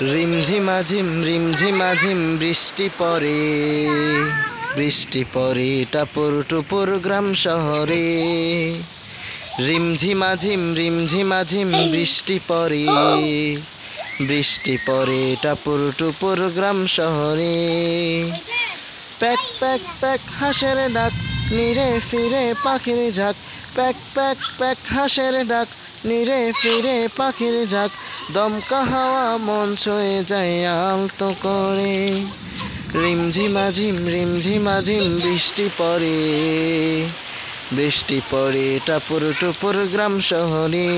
রিমঝিমাঝিম বৃষ্টি পড়ে টাপুর টুপুর গ্রাম শহরে। রিমঝিমাঝিম বৃষ্টি পড়ে টাপুর টুপুর গ্রাম শহরে। প্যাক প্যাক প্যাক হাঁসের ডাক, নিরে ফিরে পাখির ঝাঁক। প্যাক প্যাক প্যাক হাঁসের ডাক, নিরে ফিরে পাখির ঝাঁক। দমকা হাওয়া মন ছুঁয়ে যায় আলতো করে। রিমঝিমাঝিম বৃষ্টি পড়ে টাপুর টুপুর গ্রাম শহরে।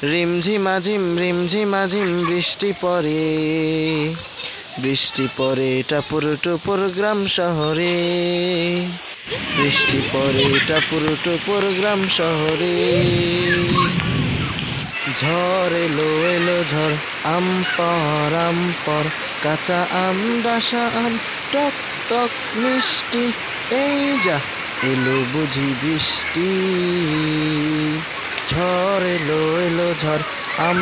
রিমঝিমাঝিম বৃষ্টি পড়ে টাপুর টুপুর গ্রাম শহরে। বৃষ্টি পড়ে টাপুর টুপুর গ্রাম শহরে। ঝড় এলো ঝড়, আম পর কাঁচা আম ডাসা আম টক টক মিষ্টি। এই যা এলো বুঝি বৃষ্টি। ঝড় এলো ঝড়, আম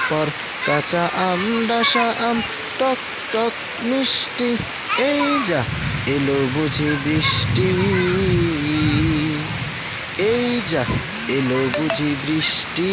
পর কাঁচা আম ডাসা আম টক টক মিষ্টি। এই যা এলো বুঝি বৃষ্টি। এই যা এলো বুঝি বৃষ্টি।